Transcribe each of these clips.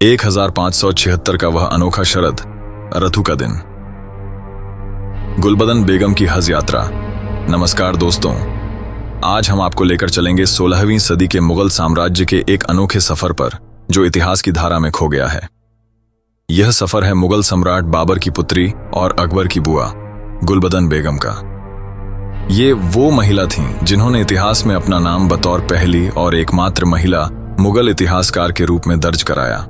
1576 का वह अनोखा शरद रथु का दिन। गुलबदन बेगम की हज यात्रा। नमस्कार दोस्तों, आज हम आपको लेकर चलेंगे 16वीं सदी के मुगल साम्राज्य के एक अनोखे सफर पर जो इतिहास की धारा में खो गया है। यह सफर है मुगल सम्राट बाबर की पुत्री और अकबर की बुआ गुलबदन बेगम का। ये वो महिला थीं जिन्होंने इतिहास में अपना नाम बतौर पहली और एकमात्र महिला मुगल इतिहासकार के रूप में दर्ज कराया।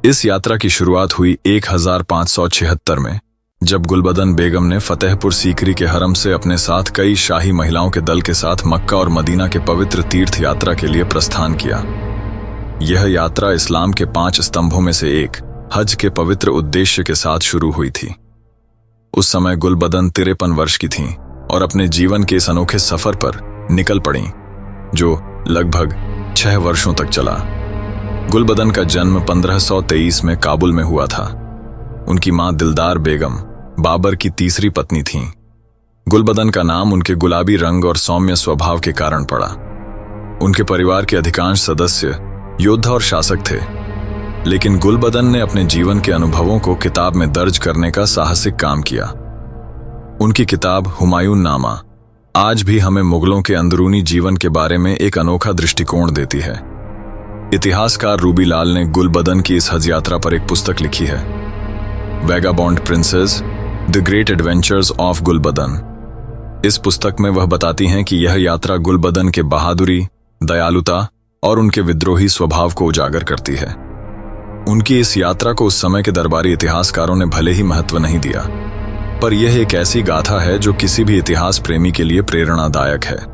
इस यात्रा की शुरुआत हुई 1576 में, जब गुलबदन बेगम ने फतेहपुर सीकरी के हरम से अपने साथ कई शाही महिलाओं के दल के साथ मक्का और मदीना के पवित्र तीर्थ यात्रा के लिए प्रस्थान किया। यह यात्रा इस्लाम के 5 स्तंभों में से एक हज के पवित्र उद्देश्य के साथ शुरू हुई थी। उस समय गुलबदन 53 वर्ष की थीं और अपने जीवन के इस अनोखे सफर पर निकल पड़ीं, जो लगभग 6 वर्षों तक चला। गुलबदन का जन्म 1523 में काबुल में हुआ था। उनकी मां दिलदार बेगम बाबर की तीसरी पत्नी थीं। गुलबदन का नाम उनके गुलाबी रंग और सौम्य स्वभाव के कारण पड़ा। उनके परिवार के अधिकांश सदस्य योद्धा और शासक थे, लेकिन गुलबदन ने अपने जीवन के अनुभवों को किताब में दर्ज करने का साहसिक काम किया। उनकी किताब हुमायूं नामा आज भी हमें मुगलों के अंदरूनी जीवन के बारे में एक अनोखा दृष्टिकोण देती है। इतिहासकार रूबी लाल ने गुलबदन की इस हज यात्रा पर एक पुस्तक लिखी है, vagabond princess, the great adventures of Gulbadan. इस पुस्तक में वह बताती हैं कि यह यात्रा गुलबदन के बहादुरी, दयालुता और उनके विद्रोही स्वभाव को उजागर करती है। उनकी इस यात्रा को उस समय के दरबारी इतिहासकारों ने भले ही महत्व नहीं दिया, पर यह एक ऐसी गाथा है जो किसी भी इतिहास प्रेमी के लिए प्रेरणादायक है।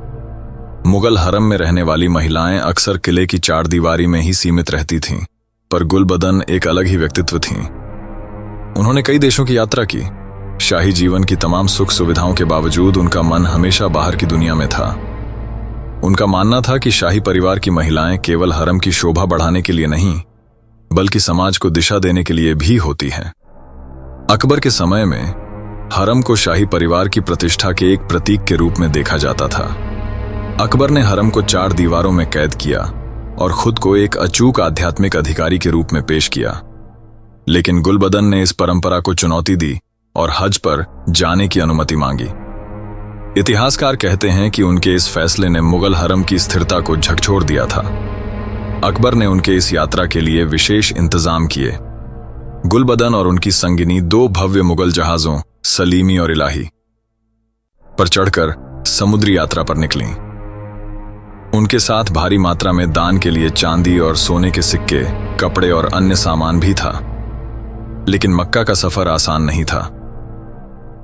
मुगल हरम में रहने वाली महिलाएं अक्सर किले की चारदीवारी में ही सीमित रहती थीं, पर गुलबदन एक अलग ही व्यक्तित्व थीं। उन्होंने कई देशों की यात्रा की। शाही जीवन की तमाम सुख सुविधाओं के बावजूद उनका मन हमेशा बाहर की दुनिया में था। उनका मानना था कि शाही परिवार की महिलाएं केवल हरम की शोभा बढ़ाने के लिए नहीं, बल्कि समाज को दिशा देने के लिए भी होती हैं। अकबर के समय में हरम को शाही परिवार की प्रतिष्ठा के एक प्रतीक के रूप में देखा जाता था। अकबर ने हरम को 4 दीवारों में कैद किया और खुद को एक अचूक आध्यात्मिक अधिकारी के रूप में पेश किया। लेकिन गुलबदन ने इस परंपरा को चुनौती दी और हज पर जाने की अनुमति मांगी। इतिहासकार कहते हैं कि उनके इस फैसले ने मुगल हरम की स्थिरता को झकझोर दिया था। अकबर ने उनके इस यात्रा के लिए विशेष इंतजाम किए। गुलबदन और उनकी संगिनी 2 भव्य मुगल जहाजों सलीमी और इलाही पर चढ़कर समुद्री यात्रा पर निकलीं। उनके साथ भारी मात्रा में दान के लिए चांदी और सोने के सिक्के, कपड़े और अन्य सामान भी था। लेकिन मक्का का सफर आसान नहीं था।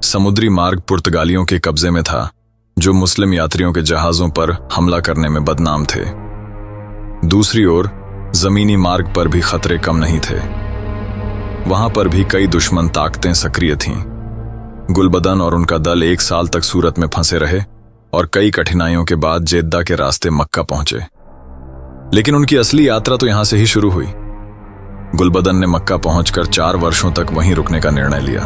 समुद्री मार्ग पुर्तगालियों के कब्जे में था, जो मुस्लिम यात्रियों के जहाजों पर हमला करने में बदनाम थे। दूसरी ओर जमीनी मार्ग पर भी खतरे कम नहीं थे। वहां पर भी कई दुश्मन ताकतें सक्रिय थीं। गुलबदन और उनका दल 1 साल तक सूरत में फंसे रहे और कई कठिनाइयों के बाद जेद्दा के रास्ते मक्का पहुंचे। लेकिन उनकी असली यात्रा तो यहां से ही शुरू हुई। गुलबदन ने मक्का पहुंचकर 4 वर्षों तक वहीं रुकने का निर्णय लिया।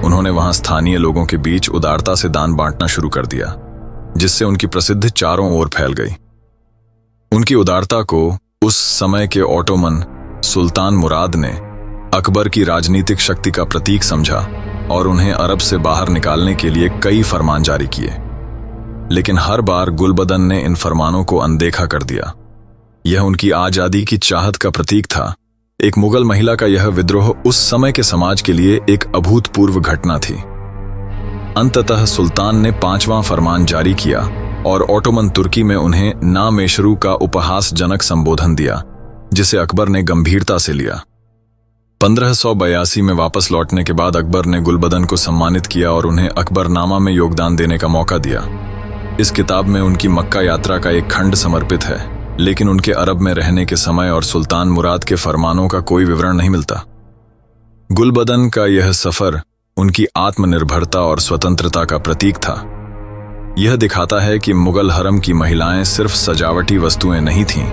उन्होंने वहां स्थानीय लोगों के बीच उदारता से दान बांटना शुरू कर दिया, जिससे उनकी प्रसिद्धि चारों ओर फैल गई। उनकी उदारता को उस समय के ऑटोमन सुल्तान मुराद ने अकबर की राजनीतिक शक्ति का प्रतीक समझा और उन्हें अरब से बाहर निकालने के लिए कई फरमान जारी किए। लेकिन हर बार गुलबदन ने इन फरमानों को अनदेखा कर दिया। यह उनकी आजादी की चाहत का प्रतीक था। एक मुगल महिला का यह विद्रोह उस समय के समाज के लिए एक अभूतपूर्व घटना थी। अंततः सुल्तान ने 5वां फरमान जारी किया और ऑटोमन तुर्की में उन्हें नामेशरू का उपहासजनक संबोधन दिया, जिसे अकबर ने गंभीरता से लिया। 1582 में वापस लौटने के बाद अकबर ने गुलबदन को सम्मानित किया और उन्हें अकबरनामा में योगदान देने का मौका दिया। इस किताब में उनकी मक्का यात्रा का एक खंड समर्पित है, लेकिन उनके अरब में रहने के समय और सुल्तान मुराद के फरमानों का कोई विवरण नहीं मिलता। गुलबदन का यह सफर उनकी आत्मनिर्भरता और स्वतंत्रता का प्रतीक था। यह दिखाता है कि मुगल हरम की महिलाएं सिर्फ सजावटी वस्तुएं नहीं थीं,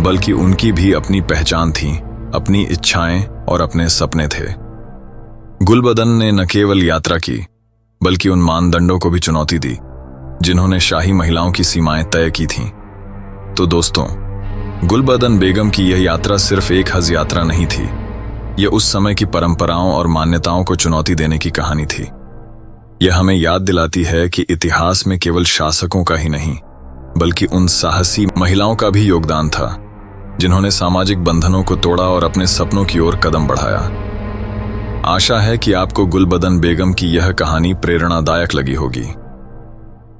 बल्कि उनकी भी अपनी पहचान थी, अपनी इच्छाएं और अपने सपने थे। गुलबदन ने न केवल यात्रा की, बल्कि उन मानदंडों को भी चुनौती दी जिन्होंने शाही महिलाओं की सीमाएं तय की थीं। तो दोस्तों, गुलबदन बेगम की यह यात्रा सिर्फ एक हज यात्रा नहीं थी। यह उस समय की परंपराओं और मान्यताओं को चुनौती देने की कहानी थी। यह हमें याद दिलाती है कि इतिहास में केवल शासकों का ही नहीं, बल्कि उन साहसी महिलाओं का भी योगदान था जिन्होंने सामाजिक बंधनों को तोड़ा और अपने सपनों की ओर कदम बढ़ाया। आशा है कि आपको गुलबदन बेगम की यह कहानी प्रेरणादायक लगी होगी।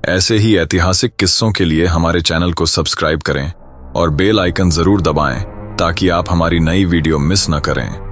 ऐसे ही ऐतिहासिक किस्सों के लिए हमारे चैनल को सब्सक्राइब करें और बेल आइकन जरूर दबाएं ताकि आप हमारी नई वीडियो मिस न करें।